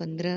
15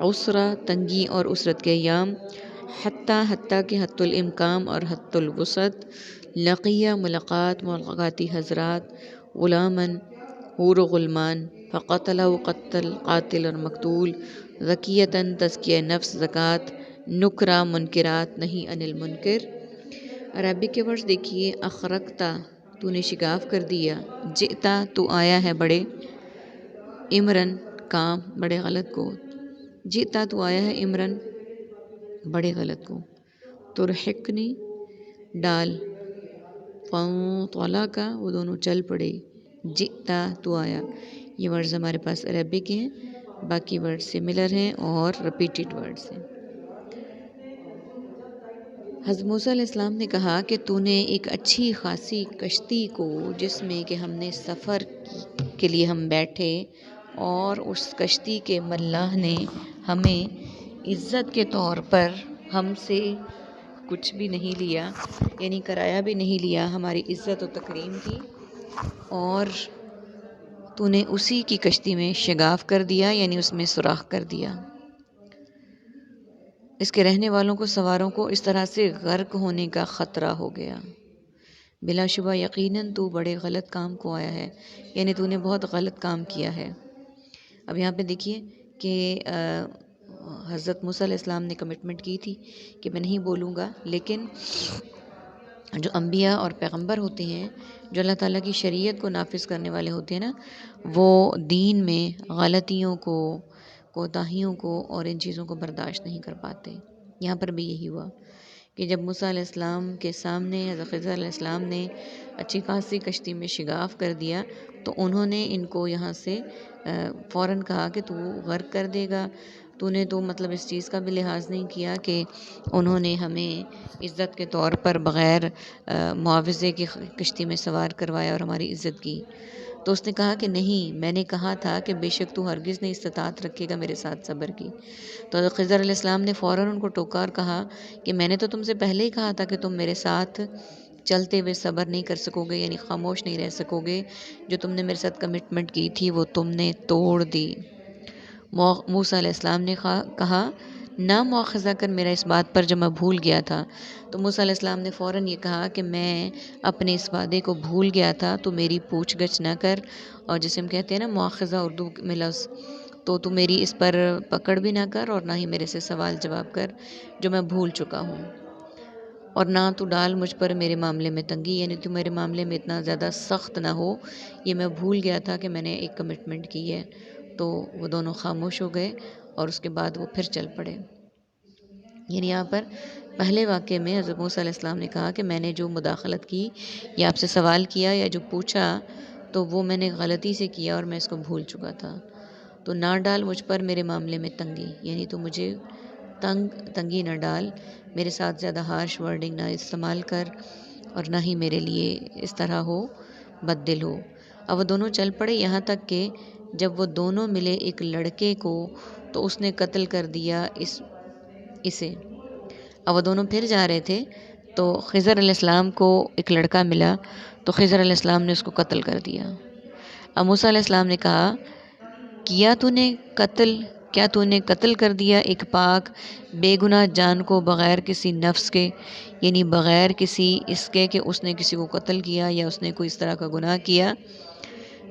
عسرہ تنگی اور اسرت کے ایام، حتیٰ کہ حت الامکان اور حت الوسط، لقیہ ملاقاتی حضرات، غلامن حور و غلمان، فقتل و قاتل اور مقتول، ذکیتاً تزکیہ نفس زکوٰۃ، نکرہ منکرات نہیں ان المنکر۔ عربی کے ورڈز دیکھیے، اخرقتا تو نے شگاف کر دیا، جئتا تو آیا ہے بڑے، امرن کام بڑے غلط کو، جئتا تو آیا ہے امرن بڑے غلط کو، ترحقنی ڈال، طولا کا وہ دونوں چل پڑے، جئتا تو آیا۔ یہ ورڈز ہمارے پاس عربی کے ہیں، باقی ورڈز سملر ہیں اور ریپیٹڈ ورڈز ہیں۔ حضرت موسیٰ علیہ السلام نے کہا کہ تو نے ایک اچھی خاصی کشتی کو، جس میں کہ ہم نے سفر کے لیے ہم بیٹھے، اور اس کشتی کے ملاح نے ہمیں عزت کے طور پر ہم سے کچھ بھی نہیں لیا، یعنی کرایہ بھی نہیں لیا، ہماری عزت و تکریم کی، اور تو نے اسی کی کشتی میں شگاف کر دیا، یعنی اس میں سوراخ کر دیا۔ اس کے رہنے والوں کو، سواروں کو اس طرح سے غرق ہونے کا خطرہ ہو گیا۔ بلا شبہ یقیناً تو بڑے غلط کام کو آیا ہے، یعنی تو نے بہت غلط کام کیا ہے۔ اب یہاں پہ دیکھیے کہ حضرت موسیٰ علیہ السلام نے کمٹمنٹ کی تھی کہ میں نہیں بولوں گا، لیکن جو انبیاء اور پیغمبر ہوتے ہیں، جو اللہ تعالیٰ کی شریعت کو نافذ کرنے والے ہوتے ہیں نا، وہ دین میں غلطیوں کو، کوتاہیوں کو اور ان چیزوں کو برداشت نہیں کر پاتے۔ یہاں پر بھی یہی ہوا کہ جب موسیٰ علیہ السلام کے سامنے حضرت خضر علیہ السلام نے اچھی خاصی کشتی میں شگاف کر دیا، تو انہوں نے ان کو یہاں سے فوراً کہا کہ تو غرق کر دے گا، تو نے تو مطلب اس چیز کا بھی لحاظ نہیں کیا کہ انہوں نے ہمیں عزت کے طور پر بغیر معاوضے کی کشتی میں سوار کروایا اور ہماری عزت کی۔ تو اس نے کہا کہ نہیں، میں نے کہا تھا کہ بے شک تو ہرگز نہیں استطاعت رکھے گا میرے ساتھ صبر کی۔ تو حضرت خضر علیہ السلام نے فوراً ان کو ٹوکا اور کہا کہ میں نے تو تم سے پہلے ہی کہا تھا کہ تم میرے ساتھ چلتے ہوئے صبر نہیں کر سکو گے، یعنی خاموش نہیں رہ سکو گے، جو تم نے میرے ساتھ کمٹمنٹ کی تھی وہ تم نے توڑ دی۔ موسیٰ علیہ السلام نے کہا نہ مواخذہ کر میرا اس بات پر جو میں بھول گیا تھا۔ تو موسیٰ علیہ السلام نے فوراً یہ کہا کہ میں اپنے اس وعدے کو بھول گیا تھا، تو میری پوچھ گچھ نہ کر، اور جسے ہم کہتے ہیں نا مواخذہ اردو میں لفظ، تو میری اس پر پکڑ بھی نہ کر اور نہ ہی میرے سے سوال جواب کر جو میں بھول چکا ہوں، اور نہ تو ڈال مجھ پر میرے معاملے میں تنگی، یعنی تو میرے معاملے میں اتنا زیادہ سخت نہ ہو، یہ میں بھول گیا تھا کہ میں نے ایک کمٹمنٹ کی ہے۔ تو وہ دونوں خاموش ہو گئے اور اس کے بعد وہ پھر چل پڑے۔ یعنی یہاں پر پہلے واقعے میں حضرت موسیٰ علیہ السلام نے کہا کہ میں نے جو مداخلت کی یا آپ سے سوال کیا یا جو پوچھا، تو وہ میں نے غلطی سے کیا اور میں اس کو بھول چکا تھا، تو نہ ڈال مجھ پر میرے معاملے میں تنگی، یعنی تو مجھے تنگی نہ ڈال، میرے ساتھ زیادہ ہارش ورڈنگ نہ استعمال کر، اور نہ ہی میرے لیے اس طرح ہو، بد دل ہو۔ اب وہ دونوں چل پڑے، یہاں تک کہ جب وہ دونوں ملے ایک لڑکے کو، تو اس نے قتل کر دیا اسے۔ اب وہ دونوں پھر جا رہے تھے، تو خضر علیہ السلام کو ایک لڑکا ملا، تو خضر علیہ السلام نے اس کو قتل کر دیا۔ اب موسیٰ علیہ السلام نے کہا کیا تو نے قتل کر دیا ایک پاک بے گناہ جان کو بغیر کسی نفس کے، یعنی بغیر کسی اس کے کہ اس نے کسی کو قتل کیا یا اس نے کوئی اس طرح کا گناہ کیا،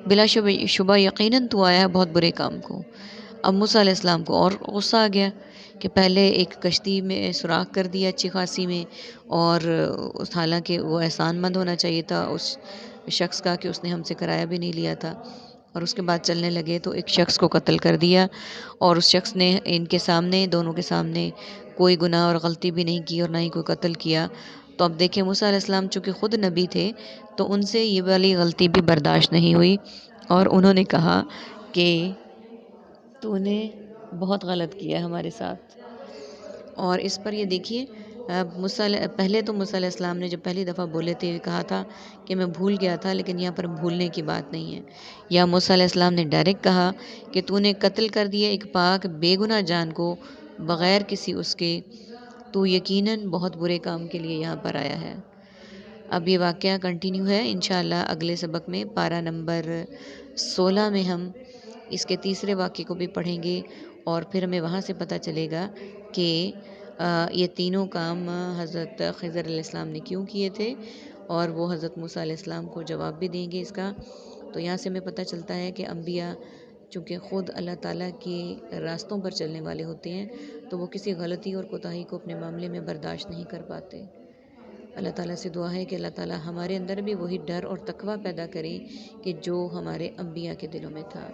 بلا شبہ یقیناً تو آیا ہے بہت برے کام کو۔ اب موسیٰ علیہ السلام کو اور غصہ آ گیا کہ پہلے ایک کشتی میں سوراخ کر دیا اچھی خاصی میں، اور حالانکہ وہ احسان مند ہونا چاہیے تھا اس شخص کا کہ اس نے ہم سے کرایہ بھی نہیں لیا تھا، اور اس کے بعد چلنے لگے تو ایک شخص کو قتل کر دیا، اور اس شخص نے ان کے سامنے، دونوں کے سامنے کوئی گناہ اور غلطی بھی نہیں کی اور نہ ہی کوئی قتل کیا۔ تو اب دیکھیں موسیٰ علیہ السلام چونکہ خود نبی تھے، تو ان سے یہ والی غلطی بھی برداشت نہیں ہوئی، اور انہوں نے کہا کہ تو نے بہت غلط کیا ہمارے ساتھ۔ اور اس پر یہ دیکھیے پہلے تو موسیٰ علیہ السلام نے جب پہلی دفعہ بولے تھے کہا تھا کہ میں بھول گیا تھا، لیکن یہاں پر بھولنے کی بات نہیں ہے۔ یا موسیٰ علیہ السلام نے ڈائریکٹ کہا کہ تو نے قتل کر دیا ایک پاک بے گناہ جان کو بغیر کسی اس کے، تو یقیناً بہت برے کام کے لیے یہاں پر آیا ہے۔ اب یہ واقعہ کنٹینیو ہے، انشاءاللہ اگلے سبق میں پارہ نمبر 16 میں ہم اس کے تیسرے واقعے کو بھی پڑھیں گے، اور پھر ہمیں وہاں سے پتہ چلے گا کہ یہ تینوں کام حضرت خضر علیہ السلام نے کیوں کیے تھے، اور وہ حضرت موسیٰ علیہ السلام کو جواب بھی دیں گے اس کا۔ تو یہاں سے ہمیں پتہ چلتا ہے کہ انبیاء چونکہ خود اللہ تعالیٰ کے راستوں پر چلنے والے ہوتے ہیں، تو وہ کسی غلطی اور کوتاہی کو اپنے معاملے میں برداشت نہیں کر پاتے۔ اللہ تعالیٰ سے دعا ہے کہ اللہ تعالیٰ ہمارے اندر بھی وہی ڈر اور تقوی پیدا کریں کہ جو ہمارے انبیاء کے دلوں میں تھا۔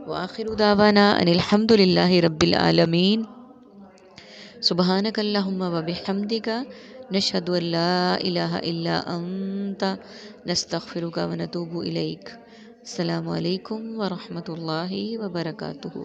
وآخر دعوانا ان الحمد للہ رب العالمین۔ سبحانک اللہم وبحمدک نشہد ان لا الہ الا انت نستغفرک ونتوب الیک۔ السلام علیکم ورحمۃ اللہ وبرکاتہ۔